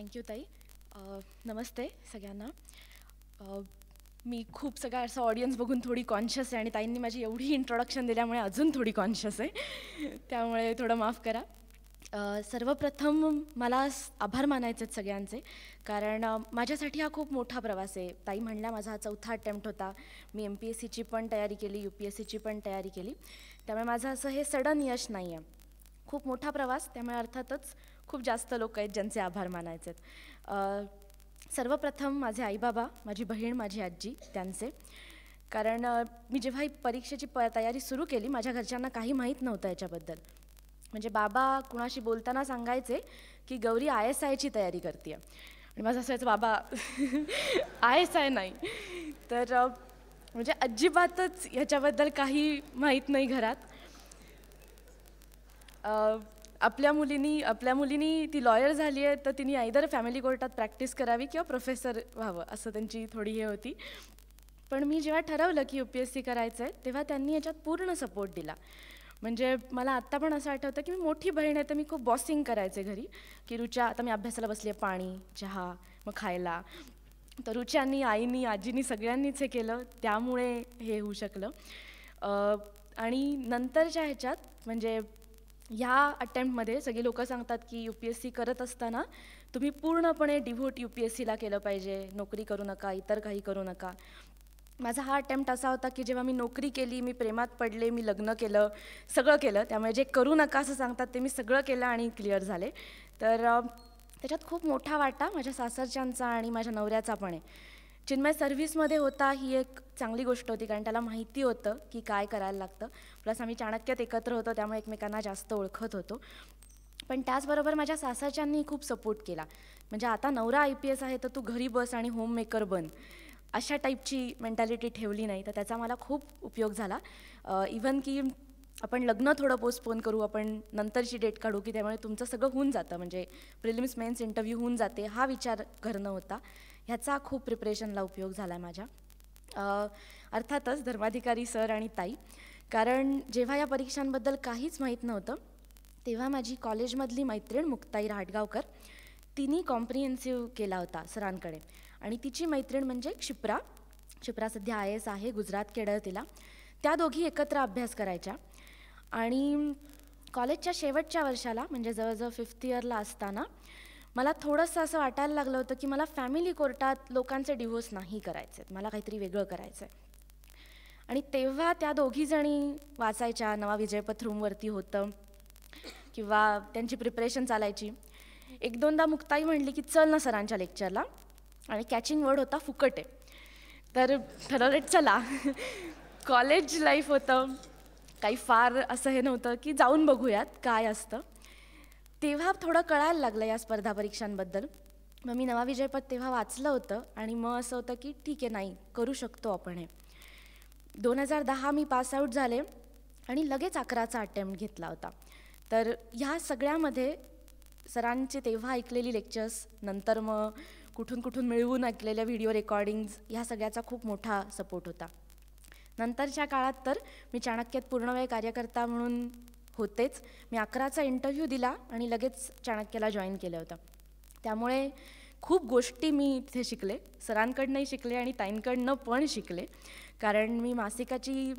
Thank you ताई. नमस्ते सगळ्यांना. मी खूप सगळा असं ऑडियन्स बघून थोडी कॉन्शियस आहे आणि ताईंनी माझी एवढी इंट्रोडक्शन दिल्यामुळे अजून थोडी कॉन्शियस आहे, त्यामुळे थोडं माफ करा. सर्वप्रथम मला आभार मानायचे आहेत सगळ्यांचे, कारण माझ्यासाठी हा खूप मोठा प्रवास आहे. ताई म्हणल्या माझा हा 4था अटेम्प्ट होता. मी MPSCची पण तयारी केली, UPSCची पण तयारी केली, त्यामुळे माझं असं हे सडन यश नाही आहे. खूप मोठा प्रवास, त्यामुळे अर्थातच खूप जास्त लोक आहेत ज्यांचे आभार मानायचे आहेत. सर्वप्रथम माझे आईबाबा, माझी बहीण, माझी आजी त्यांचे, कारण मी जेव्हा ही परीक्षेची तयारी सुरू केली माझ्या घरच्यांना काही माहीत नव्हतं याच्याबद्दल. म्हणजे बाबा कुणाशी बोलताना सांगायचे की गौरी ISIची तयारी करते आहे, आणि माझं असायचं बाबा ISI नाही. तर म्हणजे अजिबातच ह्याच्याबद्दल काही माहीत नाही घरात. आपल्या मुलीनी ती लॉयर झाली आहे तर तिने आयदर फॅमिली कोर्टात प्रॅक्टिस करावी किंवा प्रोफेसर व्हावं, असं त्यांची थोडी हे होती. पण मी जेव्हा ठरवलं की UPSC करायचं आहे तेव्हा त्यांनी याच्यात पूर्ण सपोर्ट दिला. म्हणजे मला आत्ता पण असं आठवतं की मी मोठी बहीण आहे तर मी खूप बॉसिंग करायचे घरी, की रुचा आता मी अभ्यासाला बसली आहे, पाणी चहा मग खायला. तर रुचांनी, आईनी, आजीनी सगळ्यांनीच हे केलं, त्यामुळे हे होऊ शकलं. आणि नंतरच्या ह्याच्यात म्हणजे ह्या अटेम्प्टमध्ये सगळी लोकं सांगतात की UPSC करत असताना तुम्ही पूर्णपणे डिव्होट UPSCला केलं पाहिजे, नोकरी करू नका, इतर काही करू नका. माझा हा अटेम्प्ट असा होता की जेव्हा मी नोकरी केली, मी प्रेमात पडले, मी लग्न केलं, सगळं केलं, त्यामुळे जे करू नका असं सांगतात ते मी सगळं केलं आणि क्लिअर झाले. तर त्याच्यात खूप मोठा वाटा माझ्या सासरच्यांचा आणि माझ्या नवऱ्याचा पण आहे. चिन्मय सर्व्हिसमध्ये होता ही एक चांगली गोष्ट होती, कारण त्याला माहिती होतं की काय करायला लागतं. प्लस आम्ही चाणक्यात एकत्र होतो त्यामुळे एकमेकांना जास्त ओळखत होतो. पण त्याचबरोबर माझ्या सासरच्यांनी खूप सपोर्ट केला. म्हणजे आता नवरा IPS आहे तर तू घरी बस आणि होममेकर बन, अशा टाईपची मेंटॅलिटी ठेवली नाही, तर त्याचा मला खूप उपयोग झाला. इवन की आपण लग्न थोडं पोस्टपोन करू, आपण नंतरची डेट काढू की त्यामुळे तुमचं सगळं होऊन जातं, म्हणजे प्रिलिम्स मेन्स इंटरव्ह्यू होऊन जाते, हा विचार करणं होता. ह्याचा खूप प्रिपरेशनला उपयोग झाला आहे माझ्या. अर्थातच धर्माधिकारी सर आणि ताई, कारण जेव्हा या परीक्षांबद्दल काहीच माहीत नव्हतं तेव्हा माझी कॉलेजमधली मैत्रीण मुक्ताई राहटगावकर, तिने कॉम्प्रिहेन्सिव्ह केला होता सरांकडे, आणि तिची मैत्रीण म्हणजे क्षिप्रा सध्या IAS आहे, गुजरात केडर तिला. त्या दोघी एकत्र अभ्यास करायच्या. आणि कॉलेजच्या शेवटच्या वर्षाला म्हणजे जवळजवळ 5th इयरला असताना मला थोडंसं असं वाटायला लागलं होतं की मला फॅमिली कोर्टात लोकांचे डिव्होर्स नाही करायचे, मला काहीतरी वेगळं करायचं आहे. आणि तेव्हा त्या दोघीजणी वाचायच्या, नवा विजयपथ रूमवरती होतं किंवा त्यांची प्रिपरेशन चालायची. एक दोनदा मुक्ताई म्हणली की चल ना सरांच्या लेक्चरला, आणि कॅचिंग वर्ड होता फुकट आहे. तर ठरवलं चला, कॉलेज लाईफ होतं, काही फार असं हे नव्हतं की जाऊन बघूयात काय असतं. तेव्हा थोडं कळायला लागलं या स्पर्धा परीक्षांबद्दल. मग मी नवा विजयपथ तेव्हा वाचलं होतं आणि मग असं होतं की ठीक आहे, नाही करू शकतो आपण हे. 2010 मी पासआउट झाले आणि लगेच 11चा अटेम्प्ट घेतला होता. तर ह्या सगळ्यामध्ये सरांचे तेव्हा ऐकलेली लेक्चर्स, नंतर मग कुठून कुठून मिळवून ऐकलेल्या व्हिडिओ रेकॉर्डिंग्ज, ह्या सगळ्याचा खूप मोठा सपोर्ट होता. नंतरच्या काळात तर मी चाणक्यात पूर्णवेळ कार्यकर्ता म्हणून होतेच. मी 11चा इंटरव्ह्यू दिला आणि लगेच चाणक्याला जॉईन केलं होतं. त्यामुळे खूप गोष्टी मी तिथे शिकले, सरांकडनंही शिकले आणि ताईंकडनं पण शिकले, कारण मी मासिकाची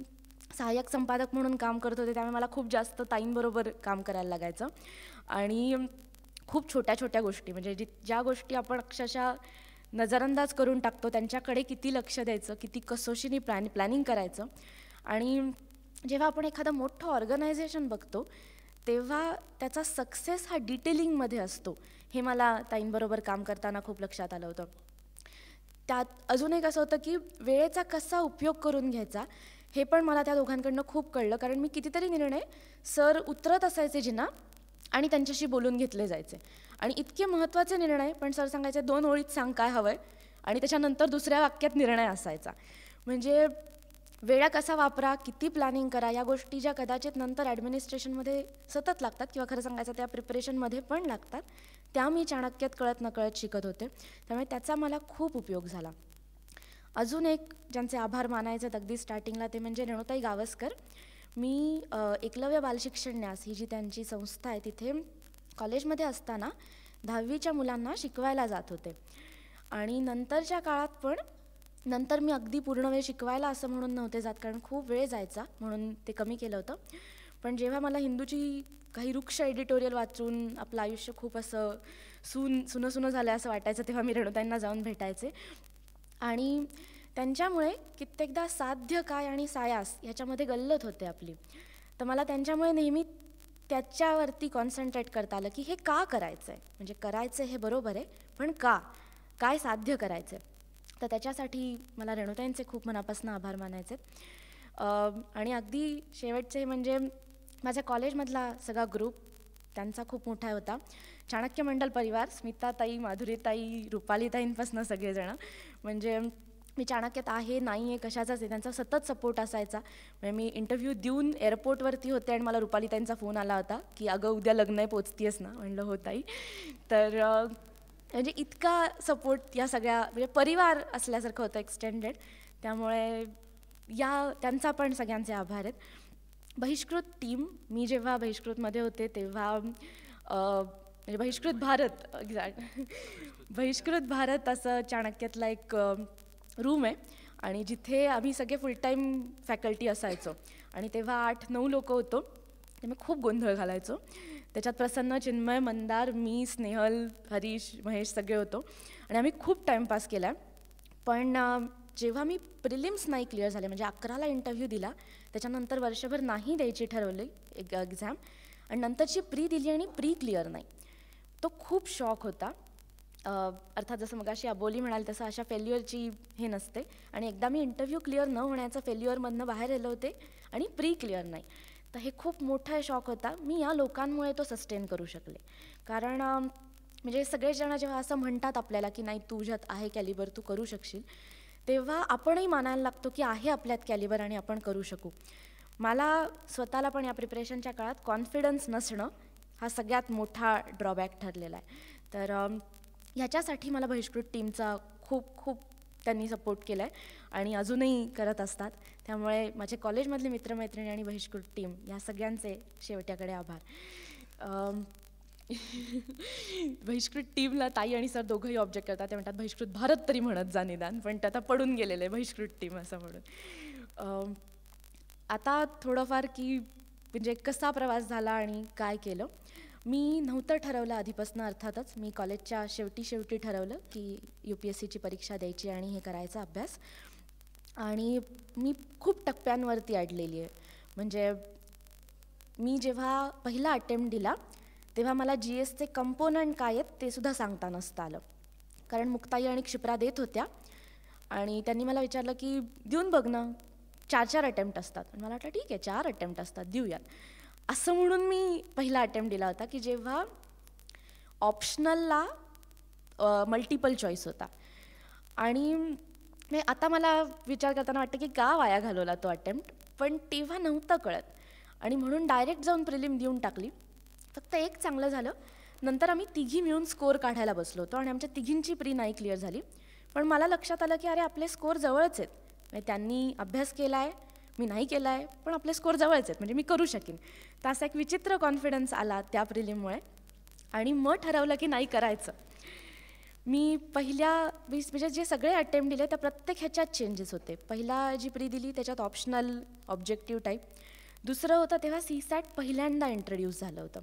सहाय्यक संपादक म्हणून काम करत होते, त्यामुळे मला खूप जास्त ताईंबरोबर काम करायला लागायचं. आणि खूप छोट्या छोट्या गोष्टी, म्हणजे ज्या गोष्टी आपण अक्षरशः नजरअंदाज करून टाकतो त्यांच्याकडे किती लक्ष द्यायचं, किती कसोशीने प्लॅनिंग करायचं. आणि जेव्हा आपण एखादं मोठं ऑर्गनायझेशन बघतो तेव्हा त्याचा सक्सेस हा डिटेलिंगमध्ये असतो, हे मला ताईंबरोबर काम करताना खूप लक्षात आलं होतं. त्यात अजून एक असं होतं की वेळेचा कसा उपयोग करून घ्यायचा हे पण मला त्या दोघांकडनं खूप कळलं, कारण मी कितीतरी निर्णय सर उतरत असायचे जिना आणि त्यांच्याशी बोलून घेतले जायचे, आणि इतके महत्त्वाचे निर्णय पण सर सांगायचे 2 ओळीत सांग काय हवं आहे, आणि त्याच्यानंतर दुसऱ्या वाक्यात निर्णय असायचा. म्हणजे वेळा कसा वापरा, किती प्लॅनिंग करा, या गोष्टी ज्या कदाचित नंतर ॲडमिनिस्ट्रेशनमध्ये सतत लागतात किंवा खरं सांगायचं त्या प्रिपरेशनमध्ये पण लागतात, त्या मी चाणक्यात कळत नकळत शिकत होते, त्यामुळे त्याचा मला खूप उपयोग झाला. अजून एक ज्यांचे आभार मानायचे अगदी स्टार्टिंगला ते म्हणजे रेणुताई गावस्कर. मी एकलव्य बालशिक्षण न्यास ही जी त्यांची संस्था आहे तिथे कॉलेजमध्ये असताना 10वीच्या मुलांना शिकवायला जात होते. आणि नंतरच्या काळात पण नंतर मी अगदी पूर्ण वेळ शिकवायला असं म्हणून नव्हते जात, कारण खूप वेळ जायचा म्हणून ते कमी केलं होतं. पण जेव्हा मला हिंदूची काही वृक्ष एडिटोरियल वाचून आपलं आयुष्य खूप असं सुनं झालं असं वाटायचं, तेव्हा मी रेणुताईंना जाऊन भेटायचे. आणि त्यांच्यामुळे कित्येकदा साध्य काय आणि सायास ह्याच्यामध्ये गल्लत होते आपली. तर मला त्यांच्यामुळे नेहमी त्याच्यावरती कॉन्सन्ट्रेट करता आलं की हे का करायचं आहे, म्हणजे करायचं हे बरोबर आहे, पण काय साध्य करायचं आहे. तर त्याच्यासाठी मला रेणुताईंचे खूप मनापासून आभार मानायचे. आणि अगदी शेवटचे म्हणजे माझ्या कॉलेजमधला सगळा ग्रुप त्यांचा खूप मोठा होता. चाणक्य मंडल परिवार, स्मिताताई, माधुरीताई, रुपालीताईंपासून सगळेजणं. म्हणजे मी चाणक्यात आहे नाही आहे कशाचाच आहे, त्यांचा सतत सपोर्ट असायचा. म्हणजे मी इंटरव्ह्यू देऊन एअरपोर्टवरती होते आणि मला रुपालीताईंचा फोन आला होता की अगं उद्या लग्न आहे, पोचतीयस ना. म्हणलं हो ताई. तर म्हणजे इतका सपोर्ट या सगळ्या म्हणजे परिवार असल्यासारखं होतं एक्सटेंडेड. त्यामुळे त्यांचा पण सगळ्यांचे आभार आहेत. बहिष्कृत टीम, मी जेव्हा बहिष्कृतमध्ये होते तेव्हा म्हणजे बहिष्कृत भारत असं चाणक्यातला एक रूम आहे आणि जिथे आम्ही सगळे फुल टाईम फॅकल्टी असायचो. आणि तेव्हा 8-9 लोक होतो, त्यामुळे खूप गोंधळ घालायचो. त्याच्यात प्रसन्न, चिन्मय, मंदार, मी, स्नेहल, हरीश, महेश सगळे होतो आणि आम्ही खूप टाईमपास केला. पण जेव्हा मी प्रिलिम्स नाही क्लिअर झाले, म्हणजे 11ला इंटरव्ह्यू दिला, त्याच्यानंतर वर्षभर नाही द्यायची ठरवली एक एक्झाम, आणि नंतरची प्री दिली आणि प्री क्लिअर नाही, तो खूप शॉक होता. अर्थात जसं मगाशी अबोली म्हणाल तसं अशा फेल्युअरची हे नसते. आणि एकदा मी इंटरव्ह्यू क्लिअर न होण्याचं फेल्युअरमधनं बाहेर आले होते आणि प्री क्लिअर नाही, तर हे खूप मोठा शॉक होता. मी या लोकांमुळे तो सस्टेन करू शकले. कारण म्हणजे सगळेजण जेव्हा असं म्हणतात आपल्याला की नाही तुझ्यात आहे कॅलिबर, तू करू शकशील, तेव्हा आपणही मानायला लागतो की आहे आपल्यात कॅलिबर आणि आपण करू शकू. मला स्वतःला पण या प्रिपरेशनच्या काळात कॉन्फिडन्स नसणं हा सगळ्यात मोठा ड्रॉबॅक ठरलेला आहे. तर ह्याच्यासाठी मला बहिष्कृत टीमचा खूप त्यांनी सपोर्ट केला आहे आणि अजूनही करत असतात. त्यामुळे माझे कॉलेजमधले मित्रमैत्रिणी आणि बहिष्कृत टीम या सगळ्यांचे शेवट्याकडे आभार. बहिष्कृत टीमला ताई आणि सर दोघंही ऑब्जेक्ट करतात. ते म्हणतात बहिष्कृत भारत तरी म्हणत जा निदान, पण ते आता पडून गेलेलं आहे बहिष्कृत टीम असं म्हणून. आता थोडंफार की म्हणजे कसा प्रवास झाला आणि काय केलं. मी नव्हतं ठरवलं आधीपासून, अर्थातच मी कॉलेजच्या शेवटी ठरवलं की UPSCची परीक्षा द्यायची आणि हे करायचा अभ्यास. आणि मी खूप टप्प्यांवरती अडलेली आहे. म्हणजे मी जेव्हा पहिला अटेम्प्ट दिला तेव्हा मला GSचे कंपोनंट काय आहेत ते सुद्धा सांगता नसतं आलं, कारण मुक्ताई आणि क्षिप्रा देत होत्या आणि त्यांनी मला विचारलं की देऊन बघ ना, 4 अटेम्प्ट असतात. आणि मला वाटलं ठीक आहे 4 अटेम्प्ट असतात देऊयात असं म्हणून मी पहिला अटेम्प्ट दिला होता की जेव्हा ऑप्शनलला मल्टिपल चॉईस होता. आणि आता मला विचार करताना वाटतं की का वाया घालवला तो अटेम्प्ट, पण तेव्हा नव्हतं कळत आणि म्हणून डायरेक्ट जाऊन प्रिलिम देऊन टाकली. फक्त एक चांगलं झालं, नंतर आम्ही तिघी मिळून स्कोअर काढायला बसलो होतो आणि आमच्या तिघींची प्री नाही क्लिअर झाली. पण मला लक्षात आलं की अरे आपले स्कोअर जवळच आहेत, म्हणजे त्यांनी अभ्यास केला आहे, मी नाही केला आहे, पण आपले स्कोअर जवळच आहेत, म्हणजे मी करू शकेन. तर असा एक विचित्र कॉन्फिडन्स आला त्या प्रिलिममुळे आणि मग ठरवलं की नाही करायचं. मी पहिल्या म्हणजे जे सगळे अटेम्प्ट दिले त्या प्रत्येक ह्याच्यात चेंजेस होते. पहिला जी प्री दिली त्याच्यात ऑप्शनल ऑब्जेक्टिव्ह टाईप, दुसरं होतं तेव्हा CSAT पहिल्यांदा इंट्रोड्यूस झालं होतं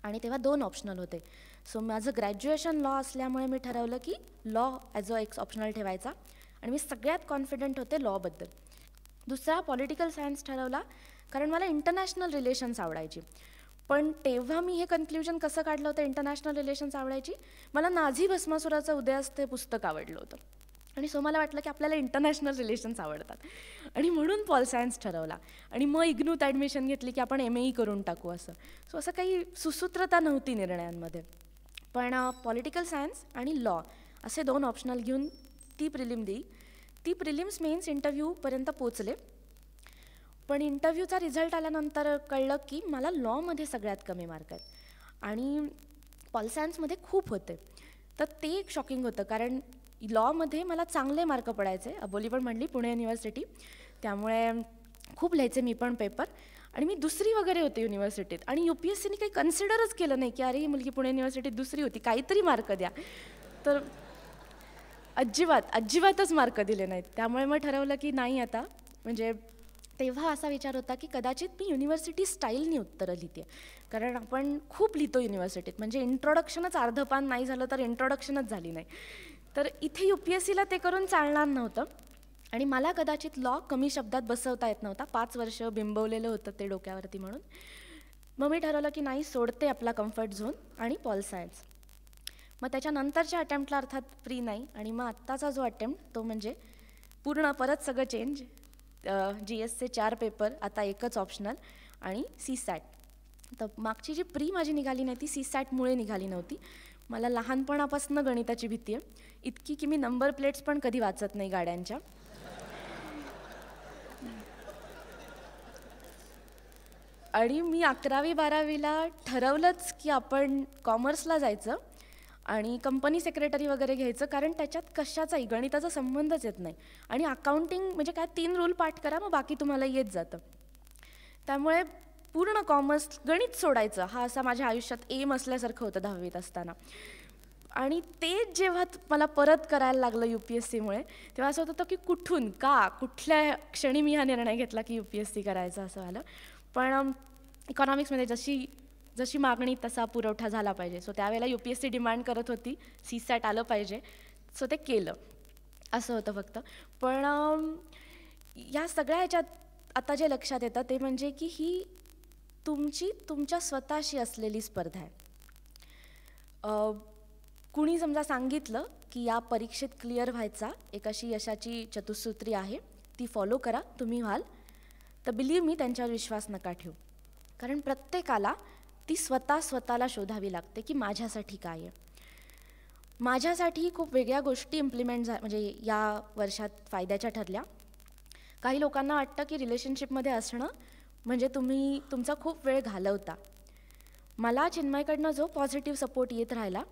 आणि तेव्हा 2 ऑप्शनल होते. सो माझं ग्रॅज्युएशन लॉ असल्यामुळे मी ठरवलं की लॉ ॲज अ एक ऑप्शनल ठेवायचा आणि मी सगळ्यात कॉन्फिडंट होते लॉबद्दल. दुसरा पॉलिटिकल सायन्स ठरवला कारण मला इंटरनॅशनल रिलेशन्स आवडायची. पण तेव्हा मी हे कन्क्ल्युजन कसं काढलं होतं इंटरनॅशनल रिलेशन्स आवडायची, मला नाझी भस्मासुराचं उदयास्त हे पुस्तक आवडलं होतं आणि सो मला वाटलं की आपल्याला इंटरनॅशनल रिलेशन्स आवडतात आणि म्हणून पॉल सायन्स ठरवला. आणि मग इग्नूत ॲडमिशन घेतली की आपण MAE करून टाकू असं. सो असं काही सुसूत्रता नव्हती निर्णयांमध्ये. पण पॉलिटिकल सायन्स आणि लॉ असे 2 ऑप्शनल घेऊन ती प्रिलिम दिली. ती प्रिलिम्स मेन्स इंटरव्ह्यूपर्यंत पोचले. पण इंटरव्ह्यूचा रिझल्ट आल्यानंतर कळलं की मला लॉमध्ये सगळ्यात कमी मार्क आहेत आणि पॉल सायन्समध्ये खूप होते. तर ते एक शॉकिंग होतं, कारण लॉमध्ये मला चांगले मार्क पडायचे. अबोली पण म्हणली पुणे युनिव्हर्सिटी, त्यामुळे खूप लिहायचे मी पण पेपर आणि मी दुसरी वगैरे होते युनिव्हर्सिटीत, आणि UPSCने काही कन्सिडरच केलं नाही की अरे ही मुलगी पुणे युनिव्हर्सिटीत दुसरी होती, काहीतरी मार्क द्या. तर अजिबातच मार्क दिले नाहीत. त्यामुळे मग ठरवलं की नाही आता, म्हणजे तेव्हा असा विचार होता की कदाचित मी युनिव्हर्सिटी स्टाईलनी उत्तरं लिहिते, कारण आपण खूप लिहितो युनिव्हर्सिटीत, म्हणजे इंट्रोडक्शनच अर्धं पान नाही झालं तर इंट्रोडक्शनच झाली नाही. तर इथे UPSCला ते करून चालणार नव्हतं, आणि मला कदाचित लॉ कमी शब्दात बसवता येत नव्हता. 5 वर्ष बिंबवलेलं होतं ते डोक्यावरती. म्हणून मग मी ठरवलं की नाही, सोडते आपला कम्फर्ट झोन आणि पॉल सायन्स. मग त्याच्यानंतरच्या अटेम्प्टला अर्थात प्री नाही, आणि मग आत्ताचा जो अटेम्प्ट तो म्हणजे पूर्ण परत सगळं चेंज. GSचे 4 पेपर, आता एकच ऑप्शनल, आणि CSAT. तर मागची जी प्री माझी निघाली नाही ती CSATमुळे निघाली नव्हती. मला लहानपणापासून गणिताची भीती आहे, इतकी की मी नंबर प्लेट्स पण कधी वाचत नाही गाड्यांच्या. आणि मी 11वी-12वीला ठरवलंच की आपण कॉमर्सला जायचं आणि कंपनी सेक्रेटरी वगैरे घ्यायचं, कारण त्याच्यात कशाचाही गणिताचा संबंधच येत नाही, आणि अकाउंटिंग म्हणजे काय 3 रूल पाठ करा मग बाकी तुम्हाला येत जातं. त्यामुळे पूर्ण कॉमर्स, गणित सोडायचं हा असा माझ्या आयुष्यात एम असल्यासारखं होतं 10वीत असताना. आणि तेच जेव्हा मला परत करायला लागलं UPSCमुळे, तेव्हा असं होत होतं की कुठून, का, कुठल्या क्षणी मी हा निर्णय घेतला की UPSC करायचं असं झालं. पण इकॉनॉमिक्समध्ये जशी मागणी तसा पुरवठा झाला पाहिजे, सो त्यावेळेला UPSC डिमांड करत होती CSAT आलं पाहिजे, सो ते केलं, असं होतं फक्त. पण या सगळ्या ह्याच्यात आता जे लक्षात येतं ते म्हणजे की ही तुमच्या स्वतःशी असलेली स्पर्धा आहे. कुणी समजा सांगितलं की या परीक्षेत क्लिअर व्हायचा एक अशी यशाची चतुसूत्री आहे, ती फॉलो करा, तुम्ही व्हाल, तर बिलीव्ह मी त्यांच्यावर विश्वास नका ठेवू, कारण प्रत्येकाला ती स्वतःला शोधावी लागते की माझ्यासाठी काय आहे. माझ्यासाठी खूप वेगळ्या गोष्टी इम्प्लिमेंट म्हणजे या वर्षात फायद्याच्या ठरल्या. काही लोकांना वाटतं की रिलेशनशिपमध्ये असणं म्हणजे तुम्ही तुमचा खूप वेळ घालवता. मला चिन्मयकडनं जो पॉझिटिव्ह सपोर्ट येत राहिला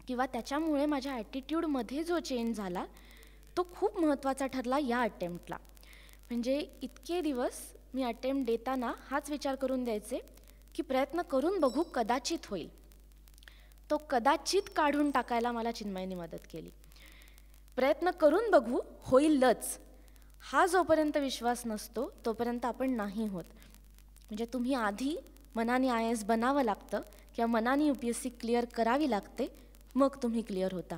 किंवा त्याच्यामुळे माझ्या ॲटिट्यूडमध्ये जो चेंज झाला तो खूप महत्त्वाचा ठरला या अटेम्प्टला. म्हणजे इतके दिवस मी अटेम्प्ट देताना हाच विचार करून द्यायचे की प्रयत्न करून बघू, कदाचित होईल. तो कदाचित काढून टाकायला मला चिन्मयने मदत केली. प्रयत्न करून बघू, होईलच, हा जोपर्यंत विश्वास नसतो तोपर्यंत आपण नाही होत. म्हणजे तुम्ही आधी मनाने IAS बनावं लागतं किंवा मनाने UPSC क्लिअर करावी लागते, मग तुम्ही क्लिअर होता.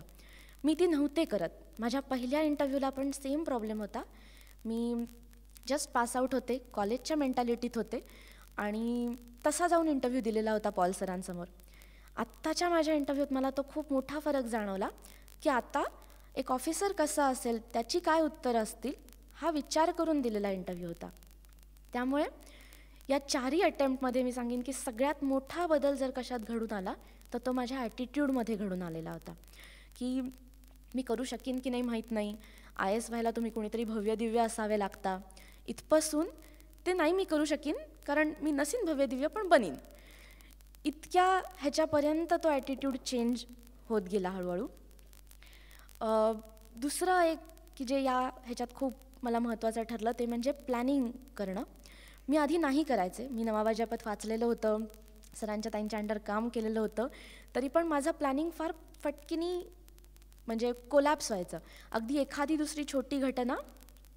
मी ती नव्हते करत. माझ्या पहिल्या इंटरव्ह्यूला पण सेम प्रॉब्लेम होता. मी जस्ट पासआउट होते, कॉलेजच्या मेंटॅलिटीत होते, आणि तसा जाऊन इंटरव्ह्यू दिलेला होता पॉल सरांसमोर. आत्ताच्या माझ्या इंटरव्ह्यूत मला तो खूप मोठा फरक जाणवला की आता एक ऑफिसर कसा असेल, त्याची काय उत्तरं असतील, हा विचार करून दिलेला इंटरव्ह्यू होता. त्यामुळे या 4ही अटेम्प्टमध्ये मी सांगेन की सगळ्यात मोठा बदल जर कशात घडून आला तर तो माझ्या ॲटिट्यूडमध्ये घडून आलेला होता. की मी करू शकीन की नाही माहीत नाही, IAS व्हायला तुम्ही कोणीतरी भव्य दिव्य असावे लागता, इथपासून ते नाही मी करू शकीन कारण मी नसीन भव्य दिव्य पण बनीन, इतक्या ह्याच्यापर्यंत तो ॲटिट्यूड चेंज होत गेला हळूहळू. दुसरं एक की जे या ह्याच्यात खूप मला महत्त्वाचं ठरलं ते म्हणजे प्लॅनिंग करणं. मी आधी नाही करायचे. मी नवाबाजापत वाचलेलं होतं, सरांच्या ताईंच्या अंडर काम केलेलं होतं, तरी पण माझं प्लॅनिंग फार फटकिनी म्हणजे कोलॅप्स व्हायचं. अगदी एखादी दुसरी छोटी घटना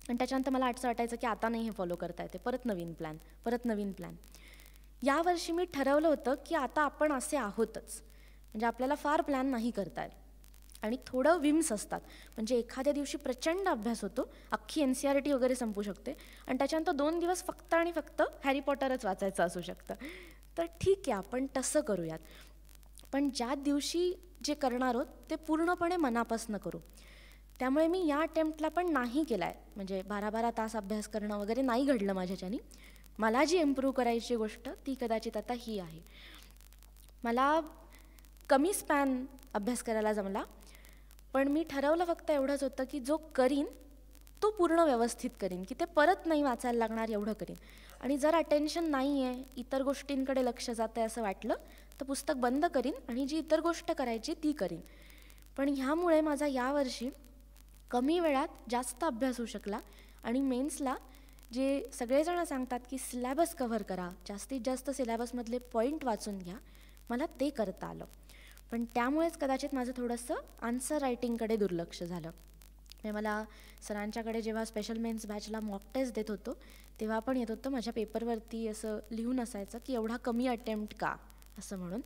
आणि त्याच्यानंतर मला असं वाटायचं की आता नाही हे फॉलो करता येते, परत नवीन प्लॅन. यावर्षी मी ठरवलं होतं की आता आपण असे आहोतच, म्हणजे आपल्याला फार प्लॅन नाही करता येत, आणि थोडं विम्स असतात. म्हणजे एखाद्या दिवशी प्रचंड अभ्यास होतो, अख्खी NCERT वगैरे संपू शकते, आणि त्याच्यानंतर 2 दिवस फक्त आणि फक्त हॅरी पॉटरच वाचायचं असू शकतं. तर ठीक आहे, आपण तसं करूयात, पण ज्या दिवशी जे करणार आहोत ते पूर्णपणे मनापासून करू. त्यामुळे मी या अटेम्प्टला पण नाही केला आहे, म्हणजे 12-12 तास अभ्यास करणं वगैरे नाही घडलं माझ्याच्यानी. मला जी इम्प्रूव्ह करायची गोष्ट ती कदाचित आता ही आहे. मला कमी स्पॅन अभ्यास करायला जमला, पण मी ठरवलं फक्त एवढंच होतं की जो करीन तो पूर्ण व्यवस्थित करीन, की ते परत नाही वाचायला लागणार एवढं करीन. आणि जर अटेन्शन नाही आहे, इतर गोष्टींकडे लक्ष जातं आहे असं वाटलं तर पुस्तक बंद करीन आणि जी इतर गोष्ट करायची ती करीन. पण ह्यामुळे माझा यावर्षी कमी वेळात जास्त अभ्यास होऊ शकला, आणि मेन्सला जे सगळेजण सांगतात की सिलॅबस कव्हर करा, जास्तीत जास्त सिलॅबसमधले पॉईंट वाचून घ्या, मला ते करता आलं. पण त्यामुळेच कदाचित माझं थोडंसं आन्सर रायटिंगकडे दुर्लक्ष झालं. म्हणजे मला सरांच्याकडे जेव्हा स्पेशल मेन्स बॅचला मॉक टेस्ट देत होतो तेव्हा पण येत होतं माझ्या पेपरवरती असं लिहून असायचं की एवढा कमी अटेम्प्ट का, असं म्हणून.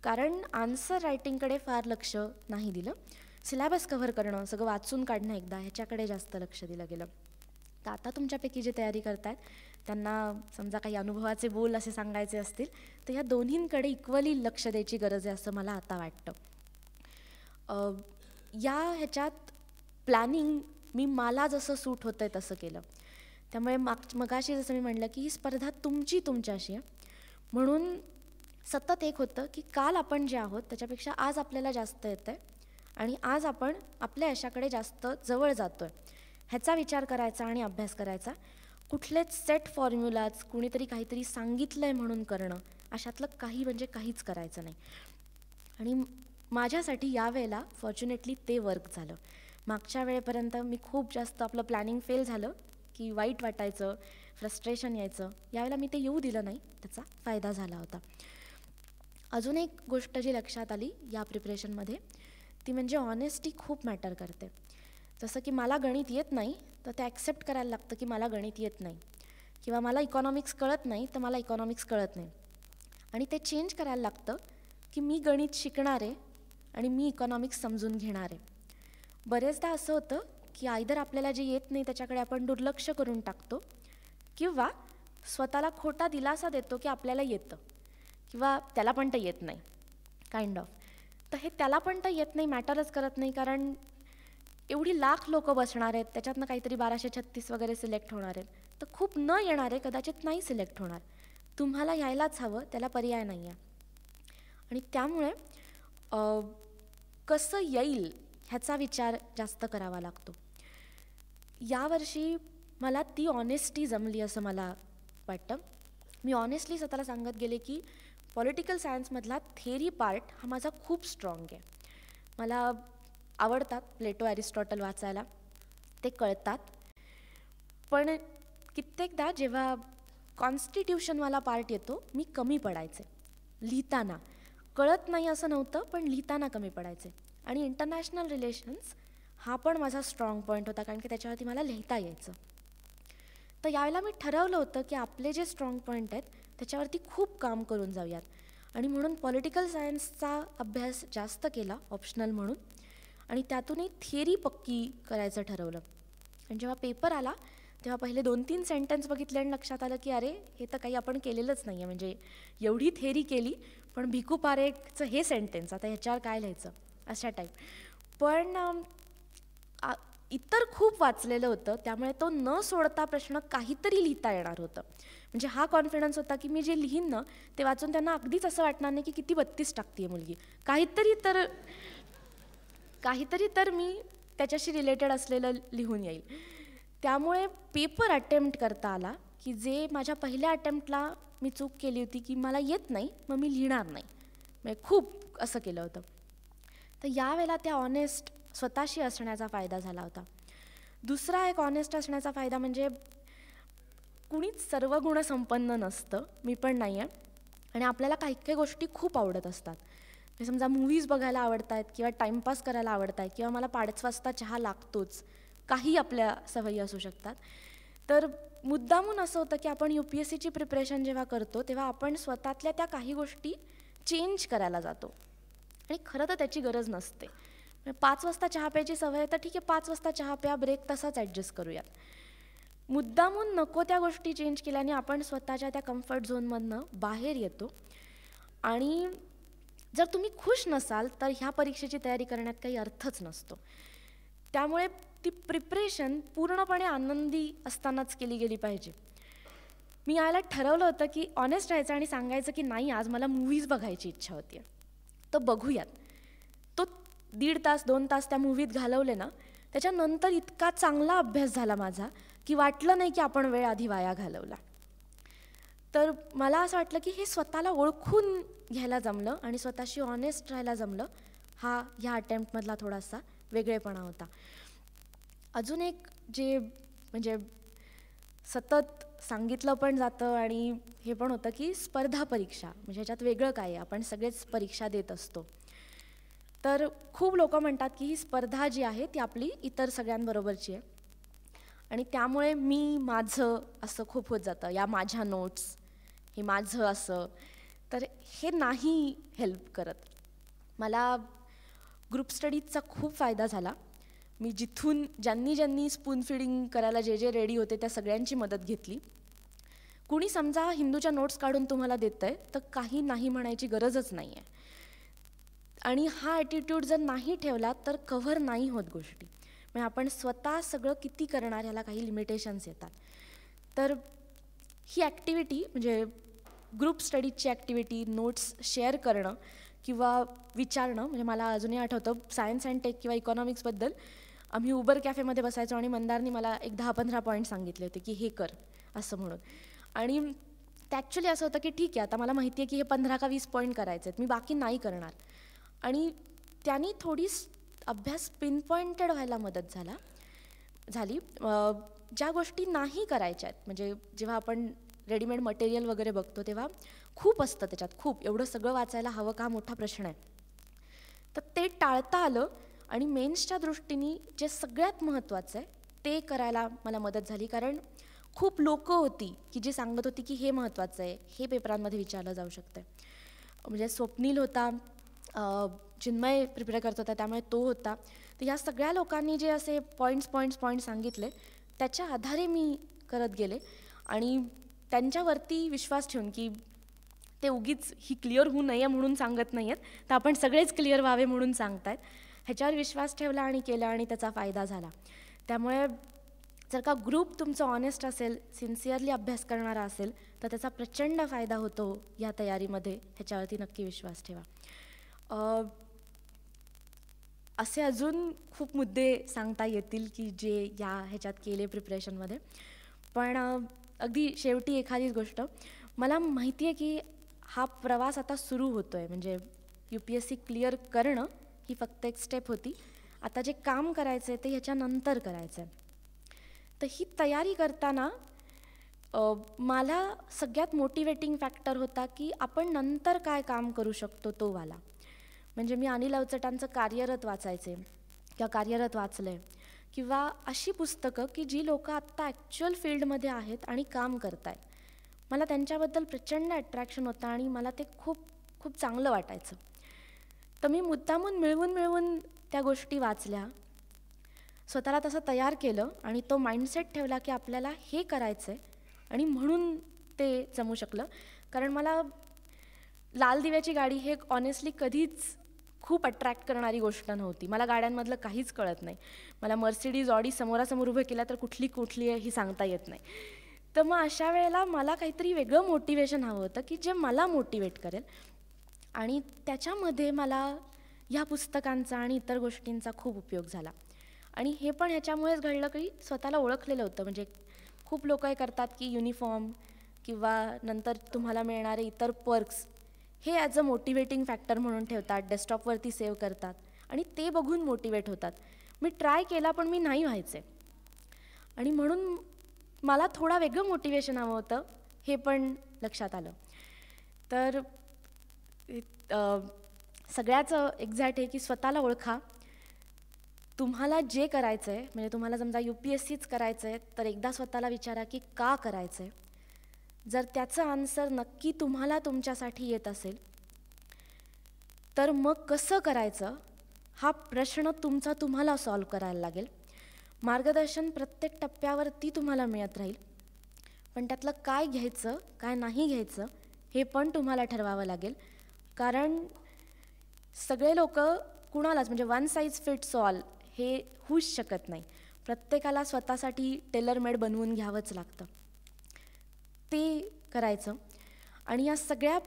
कारण आन्सर रायटिंगकडे फार लक्ष नाही दिलं. सिलॅबस कव्हर करणं, सगळं वाचून काढणं एकदा, ह्याच्याकडे जास्त लक्ष दिलं गेलं. तर आता तुमच्यापैकी जे तयारी करत आहेत त्यांना समजा काही अनुभवाचे बोल असे सांगायचे असतील तर ह्या दोन्हींकडे इक्वली लक्ष द्यायची गरज आहे असं मला आता वाटतं. या ह्याच्यात प्लॅनिंग मी मला जसं सूट होतं आहे तसं केलं. त्यामुळे मगाशी जसं मी म्हटलं की ही स्पर्धा तुमच्याशी आहे, म्हणून सतत एक होतं की काल आपण जे आहोत त्याच्यापेक्षा आज आपल्याला जास्त येतं आहे आणि आज आपण आपल्या यशाकडे जास्त जवळ जातो आहे ह्याचा विचार करायचा आणि अभ्यास करायचा. कुठलेच सेट फॉर्म्युलाज कुणीतरी काहीतरी सांगितलं आहे म्हणून करणं अशातलं काही म्हणजे काहीच करायचं नाही. आणि माझ्यासाठी यावेळेला फॉर्च्युनेटली ते वर्क झालं. मागच्या वेळेपर्यंत मी खूप जास्त आपलं प्लॅनिंग फेल झालं की वाईट वाटायचं, फ्रस्ट्रेशन यायचं. यावेळेला मी ते येऊ दिलं नाही, त्याचा फायदा झाला होता. अजून एक गोष्ट जी लक्षात आली या प्रिपरेशनमध्ये ती म्हणजे ऑनेस्टी खूप मॅटर करते. जसं की मला गणित येत नाही तर ते ॲक्सेप्ट करायला लागतं की मला गणित येत नाही, किंवा मला इकॉनॉमिक्स कळत नाही तर मला इकॉनॉमिक्स कळत नाही. आणि ते चेंज करायला लागतं की मी गणित शिकणार आहे आणि मी इकॉनॉमिक्स समजून घेणार आहे. बरेचदा असं होतं की आयदर आपल्याला जे येत नाही त्याच्याकडे आपण दुर्लक्ष करून टाकतो, किंवा स्वतःला खोटा दिलासा देतो की आपल्याला येतं, किंवा त्याला पण तर येत नाही काइंड ऑफ. तर हे त्याला पण तर येत नाही मॅटरच करत नाही, कारण एवढी लाख लोक बसणार आहेत, त्याच्यातनं काहीतरी 1236 वगैरे सिलेक्ट होणार आहेत. तर खूप न येणारे कदाचित नाही सिलेक्ट होणार. तुम्हाला यायलाच हवं, त्याला पर्याय नाही आहे. आणि त्यामुळे कसं येईल ह्याचा विचार जास्त करावा लागतो. यावर्षी मला ती ऑनेस्टी जमली असं मला वाटतं. मी ऑनेस्टली स्वतःला सांगत गेले की पॉलिटिकल सायन्समधला थेरी पार्ट हा माझा खूप स्ट्रॉंग आहे. मला आवडतात प्लेटो, ॲरिस्टॉटल वाचायला, ते कळतात. पण कित्येकदा जेव्हा कॉन्स्टिट्यूशनवाला पार्ट येतो मी कमी पडायचे लिहिताना. कळत नाही असं नव्हतं, पण लिहिताना कमी पडायचे. आणि इंटरनॅशनल रिलेशन्स हा पण माझा स्ट्रॉंग पॉईंट होता, कारण की त्याच्यावरती मला लिहिता यायचं. तर यावेळेला मी ठरवलं होतं की आपले जे स्ट्रॉंग पॉईंट आहेत त्याच्यावरती खूप काम करून जाऊयात. आणि म्हणून पॉलिटिकल सायन्सचा अभ्यास जास्त केला ऑप्शनल म्हणून, आणि त्यातूनही थिअरी पक्की करायचं ठरवलं. आणि जेव्हा पेपर आला तेव्हा पहिले 2-3 सेंटेन्स बघितले आणि लक्षात आलं की अरे हे तर काही आपण केलेलंच नाही आहे. म्हणजे एवढी थेअरी केली पण भिकू पारेखचं हे सेंटेन्स, आता ह्याच्यावर काय लिहायचं, अशा टाईप. पण इतर खूप वाचलेलं होतं, त्यामुळे तो न सोडता प्रश्न काहीतरी लिहिता येणार होतं. म्हणजे हा कॉन्फिडन्स होता की मी जे लिहीन ना ते वाचून त्यांना अगदीच असं वाटणार नाही की किती 32 टाकते मुलगी, काहीतरी तर मी त्याच्याशी रिलेटेड असलेलं लिहून येईल. त्यामुळे पेपर अटेम्प्ट करता आला की जे माझ्या पहिल्या अटेम्प्टला मी चूक केली होती की मला येत नाही मग मी लिहिणार नाही, म्हणजे खूप असं केलं होतं. तर यावेळेला त्या ऑनेस्ट स्वतःशी असण्याचा फायदा झाला होता. दुसरा एक ऑनेस्ट असण्याचा फायदा म्हणजे कुणीच सर्वगुण संपन्न नसतं, मी पण नाही आहे. आणि आपल्याला काही काही गोष्टी खूप आवडत असतात. म्हणजे समजा मूव्हीज बघायला आवडत आहेत, किंवा टाईमपास करायला आवडत आहे, किंवा मला 5 वाजता चहा लागतोच, काही आपल्या सवयी असू शकतात. तर मुद्दामून असं होतं की आपण UPSCची प्रिपरेशन जेव्हा करतो तेव्हा आपण स्वतःतल्या त्या काही गोष्टी चेंज करायला जातो, आणि खरं तर त्याची गरज नसते. 5 वाजता चहा प्यायची सवय आहे तर ठीक आहे, 5 वाजता चहा प्या, ब्रेक तसाच ॲडजस्ट करूयात. मुद्दामून नको त्या गोष्टी चेंज केल्याने आपण स्वतःच्या त्या कम्फर्ट झोनमधनं बाहेर येतो. आणि जर तुम्ही खुश नसाल तर ह्या परीक्षेची तयारी करण्यात काही अर्थच नसतो. त्यामुळे ती प्रिपरेशन पूर्णपणे आनंदी असतानाच केली गेली पाहिजे. मी यायला ठरवलं होतं की ऑनेस्ट राहायचं आणि सांगायचं की नाही आज मला मूव्हीज बघायची इच्छा होती, तर बघूयात. तो 1.5 तास 2 तास त्या मूव्हीत घालवले ना, त्याच्यानंतर इतका चांगला अभ्यास झाला माझा की वाटलं नाही की आपण वेळ आधी वाया घालवला. तर मला असं वाटलं की हे स्वतःला ओळखून घ्यायला जमलं आणि स्वतःशी ऑनेस्ट राहायला जमलं. हा ह्या अटेम्प्टमधला थोडासा वेगळेपणा होता. अजून एक जे म्हणजे सतत सांगितलं पण जातं आणि हे पण होतं की स्पर्धा परीक्षा म्हणजे ह्याच्यात वेगळं काय आहे, आपण सगळेच परीक्षा देत असतो. तर खूप लोक म्हणतात की ही स्पर्धा जी आहे ती आपली इतर सगळ्यांबरोबरची आहे आणि त्यामुळे मी माझं असं खूप होत जातं, या माझ्या नोट्स, हे माझं असं. तर हे नाही हेल्प करत. मला ग्रुप स्टडीजचा खूप फायदा झाला. मी जिथून ज्यांनी स्पून फीडिंग करायला जे रेडी होते त्या सगळ्यांची मदत घेतली. कुणी समजा हिंदूच्या नोट्स काढून तुम्हाला देतंय तर काही नाही म्हणायची गरजच नाही आहे. आणि हा ॲटिट्यूड जर नाही ठेवला तर कव्हर नाही होत गोष्टी. म्हणजे आपण स्वतः सगळं किती करणार, ह्याला काही लिमिटेशन्स येतात. तर ही ॲक्टिव्हिटी म्हणजे ग्रुप स्टडीजची ॲक्टिव्हिटी, नोट्स शेअर करणं किंवा विचारणं, म्हणजे मला अजूनही आठवतं सायन्स अँड टेक किंवा इकॉनॉमिक्सबद्दल आम्ही उबर कॅफेमध्ये बसायचो आणि मंदारनी मला एक 10-15 पॉईंट सांगितले होते की हे कर असं म्हणून. आणि ते ॲक्च्युली असं होतं की ठीक आहे, आता मला माहिती आहे की हे 15 का 20 पॉईंट करायचे आहेत, मी बाकी नाही करणार. आणि त्यांनी थोडी अभ्यास पिनपॉइंटेड व्हायला मदत झाली. ज्या गोष्टी नाही करायच्या आहेत, म्हणजे जेव्हा आपण रेडीमेड मटेरियल वगैरे बघतो तेव्हा खूप असतं त्याच्यात, खूप एवढं सगळं वाचायला हवं का मोठा प्रश्न आहे. तर ते टाळता आलं आणि मेन्सच्या दृष्टीने जे सगळ्यात महत्त्वाचं आहे ते करायला मला मदत झाली. कारण खूप लोकं होती की जी सांगत होती की हे महत्त्वाचं आहे, हे पेपरांमध्ये विचारलं जाऊ शकतं. म्हणजे स्वप्नील होता, चिन्मय प्रिपेअर करत होता त्यामुळे तो होता. तर या सगळ्या लोकांनी जे असे पॉईंट्स सांगितले त्याच्या आधारे मी करत गेले आणि त्यांच्यावरती विश्वास ठेवून की ते उगीच ही क्लिअर होऊ नये म्हणून सांगत नाही आहेत, तर आपण सगळेच क्लिअर व्हावे म्हणून सांगतायत, ह्याच्यावर विश्वास ठेवला आणि केला आणि त्याचा फायदा झाला. त्यामुळे जर का ग्रुप तुमचं ऑनेस्ट असेल, सिन्सिअरली अभ्यास करणारा असेल तर त्याचा प्रचंड फायदा होतो या तयारीमध्ये, ह्याच्यावरती नक्की विश्वास ठेवा. असे अजून खूप मुद्दे सांगता येतील की जे या ह्याच्यात केले प्रिपरेशनमध्ये. पण अगदी शेवटी एखादी गोष्ट, मला माहिती आहे की हा प्रवास आता सुरू होतो आहे, म्हणजे UPSC क्लिअर करणं ही फक्त एक स्टेप होती. आता जे काम करायचं आहे ते ह्याच्यानंतर करायचं आहे. तर ही तयारी करताना मला सगळ्यात मोटिवेटिंग फॅक्टर होता की आपण नंतर काय काम करू शकतो तो वाला. म्हणजे मी अनिल अवचटांचं कार्यरत वाचायचे किंवा कार्यरत वाचलं आहे, किंवा अशी पुस्तकं की जी लोकं आत्ता ॲक्च्युअल फील्डमध्ये आहेत आणि काम करत आहेत. मला त्यांच्याबद्दल प्रचंड अट्रॅक्शन होतं आणि मला ते खूप खूप चांगलं वाटायचं. तर मी मुद्दामून मिळवून त्या गोष्टी वाचल्या, स्वतःला तसं तयार केलं आणि तो माइंडसेट ठेवला की आपल्याला हे करायचं आहे आणि म्हणून ते जमू शकलं. कारण मला लाल दिव्याची गाडी हे ऑनेस्टली कधीच खूप अट्रॅक्ट करणारी गोष्ट नव्हती. मला गाड्यांमधलं काहीच कळत नाही. मला मर्सिडीज, ऑडी समोरासमोर उभं केलं तर कुठली आहे ही सांगता येत नाही. तर मग अशा वेळेला मला काहीतरी वेगळं मोटिवेशन हवं होतं की जे मला मोटिवेट करेल. आणि त्याच्यामध्ये मला ह्या पुस्तकांचा आणि इतर गोष्टींचा खूप उपयोग झाला. आणि हे पण ह्याच्यामुळेच घडलं की स्वतःला ओळखलेलं होतं. म्हणजे खूप लोक हे करतात की युनिफॉर्म किंवा नंतर तुम्हाला मिळणारे इतर पर्क्स हे ॲज अ मोटिवेटिंग फॅक्टर म्हणून ठेवतात, डेस्कटॉपवरती सेव्ह करतात आणि ते बघून मोटिवेट होतात. मी ट्राय केला पण मी नाही व्हायचे आणि म्हणून मला थोडा वेगळं मोटिवेशन हवं होतं, हे पण लक्षात आलं. तर सगळ्याच एक्झॅक्ट आहे की स्वतःला ओळखा. तुम्हाला जे करायचं आहे, म्हणजे तुम्हाला समजा UPSCच करायचं आहे तर एकदा स्वतःला विचारा की का करायचं आहे. जर त्याचं आन्सर नक्की तुम्हाला तुमच्यासाठी येत असेल तर मग कसं करायचं हा प्रश्न तुमचा तुम्हाला सॉल्व्ह करायला लागेल. मार्गदर्शन प्रत्येक टप्प्यावरती तुम्हाला मिळत राहील, पण त्यातलं काय घ्यायचं काय नाही घ्यायचं हे पण तुम्हाला ठरवावं लागेल. कारण सगळे लोक कुणालाच म्हणजे वन साईज फिट्स ऑल हे होऊच शकत नाही. प्रत्येकाला स्वतःसाठी टेलरमेड बनवून घ्यावंच लागतं. ते करायचं. आणि या सगळ्या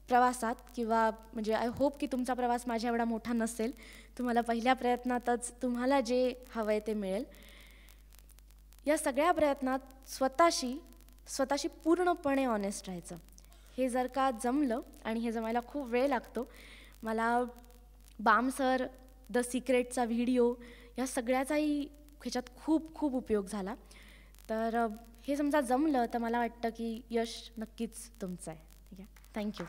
प्रवासात किंवा म्हणजे आय होप की तुमचा प्रवास माझ्या एवढा मोठा नसेल, तुम्हाला पहिल्या प्रयत्नातच तुम्हाला जे हवं आहे ते मिळेल. या सगळ्या प्रयत्नात स्वतःशी पूर्णपणे ऑनेस्ट राहायचं. हे जर का जमलं, आणि हे जमायला खूप वेळ लागतो, मला बाम सर, द सिक्रेटचा व्हिडिओ या सगळ्याचाही ह्याच्यात खूप खूप उपयोग झाला. तर हे समजा जमलं तर मला वाटतं की यश नक्कीच तुमचं आहे. ठीक आहे, थँक्यू.